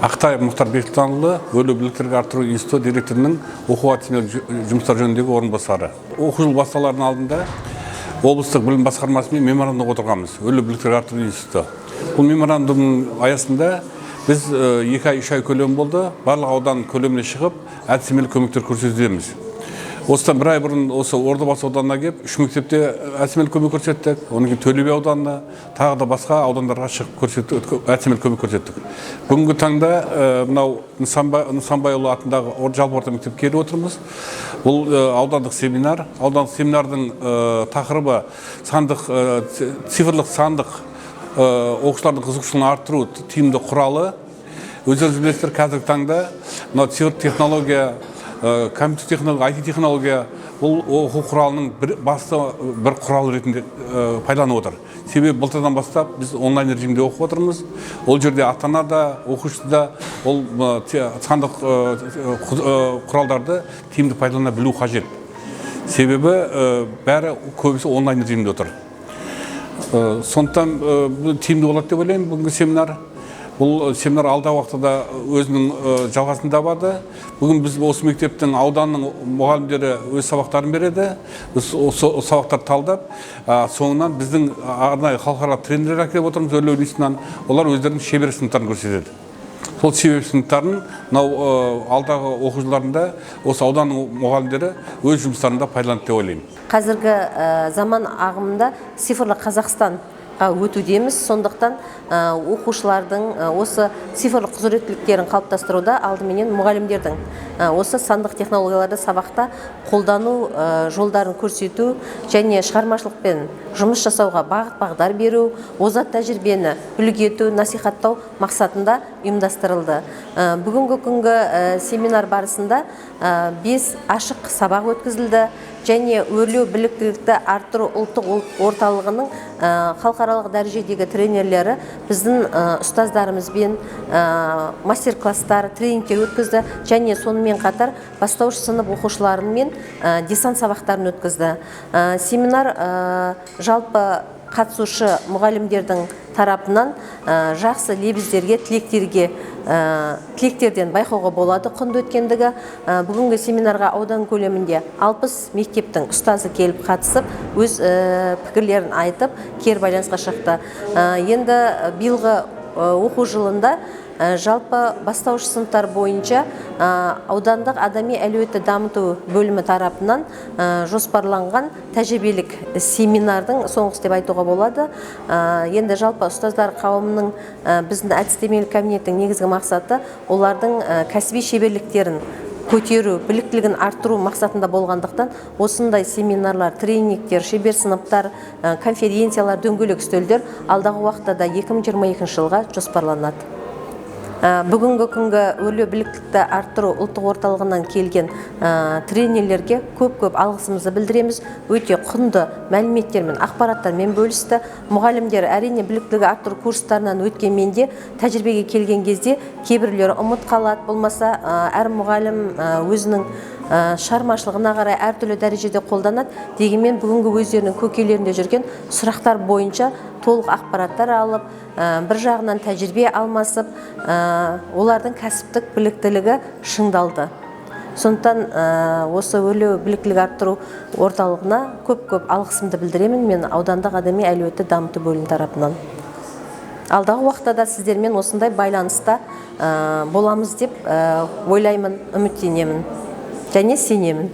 Ақтай Мұхтар Бектанұлы, өлі біліктілік арттыру институты директорының оқу-әдістемелік жұмыстар жөніндегі орынбасары. Оқу жыл басталардың алдында облыстық білім басқармасымен меморандумға отырғанбыз, өлі біліктілік арттыру институты. Бұл меморандумның аясында біз 2 ай 3 ай көлем болды, барлық аудан көлеміне шығып, әдістемелік көмектер көрсетудеміз. Осыдан бір ай бұрын осы Ордабасы ауданына келіп, 3 мектепте әдістемелік көмек көрсеттік. Оның кейін Төлебе ауданына, тағы да басқа аудандарға шығып әдістемелік көмек көрсеттік. Бүгінгі таңда мынау Нысанбайұлы атындағы жалпы орта мектепке келіп отырмыз. Бұл аудандық семинар. Аудандық семинардың тақырыбы цифрлық сандық оқушылардың қызығушылығын арттыру тиімді құралы. Өздеріңіз білесіздер, қазіргі таңда цифрлық технология, компьютер технология, IT технология бұл оқу құралының басты бір құрал ретінде пайдаланып отыр. Себебі былтырдан бастап біз онлайн режимде оқып отырмыз. Ол жерде ата-ана да, оқушы да ол сандық құралдарды тиімді пайдалана білу қажет. Себебі бәрі көбісі онлайн режимде отыр. Сондықтан тиімді болады деп ойлаймын бүгінгі семинар. Бұл семинар алдағы уақытта өзінің жалғасын табады. Бүгін біз осы мектептің ауданның мұғалімдері өз сабақтарын береді. Біз сабақтар талдап, соңынан біздің арнайы халықаралық тренерлер әкеліп отырмыз өлі институтынан. Олар өздерінің шебер сыныптарын көрсетеді. Сол шебер сыныптарын алдағы оқу жылдарында осы ауданның мұғалімдері өз жұмыстарында пайдаланады деп ойлаймын. Қазіргі заман ағымында цифрлы Қазақстан өтудеміз, сондықтан оқушылардың осы цифрлық құзыреттіліктерін қалыптастыруда алдыменен мұғалімдердің осы сандық технологияларды сабақта қолдану жолдарын көрсету және шығармашылықпен жұмыс жасауға бағыт-бағдар беру, озат тәжірибені үлгі ету, насихаттау мақсатында ұйымдастырылды. Бүгінгі күнгі семинар барысында 5 ашық сабақ өткізілді және өрлеу біліктілікті арттыру ұлттық орталығының халықаралық дәрежедегі тренерлері біздің ұстаздарымызбен мастер-класстар, тренингтер өткізді және сонымен қатар бастауыш сынып оқушыларымен десант сабақтарын өткізді. Семинар жалпы қатысушы мұғалімдердің тарапынан жақсы лебіздерге, тілектерден байқауға болады құнды өткендігі. Бүгінгі семинарға аудан көлемінде 60 мектептің ұстазы келіп қатысып, өз пікірлерін айтып, кері байланысқа шықты. Енді биылғы оқу жылында жалпы бастауыш сыныптар бойынша аудандық адами әлеуетті дамыту бөлімі тарапынан жоспарланған тәжірибелік семинардың соңғысы деп айтуға болады. Енді жалпы ұстаздар қауымының біздің әдістемелік кабинеттің негізгі мақсаты олардың кәсіби шеберліктерін көтеру, біліктілігін арттыру мақсатында болғандықтан осындай семинарлар, тренингтер, шебер сыныптар, конференциялар, дөңгелек үстелдер алдағы уақытта да 2022 жылға жоспарланады. Бүгінгі күнгі өрлеу біліктілікті арттыру ұлттық орталығынан келген тренерлерге көп алғысымызды білдіреміз. Өте құнды мәліметтермен, ақпараттармен бөлісті. Мұғалімдер әрине біліктілігі арттыру курстарынан өткенмен де тәжірибеге келген кезде кейбіреулері ұмыт қалады. Болмаса әр мұғалім өзінің шығармашылығына қарай әртүрлі дәрежеде қолданады. Дегенмен бүгінгі өздерінің көкейлерінде жүрген сұрақтар бойынша толық ақпараттар алып, бір жағынан тәжірибе алмасып, олардың кәсіптік біліктілігі шыңдалды. Сондықтан осы өрлеу біліктілік арттыру орталығына көп алғысымды білдіремін мен аудандық адами әлеуетті дамыту бөлімі тарапынан. Алдағы уақытта да сіздермен осындай байланыста боламыз деп ойлаймын, үміттенемін және сенемін.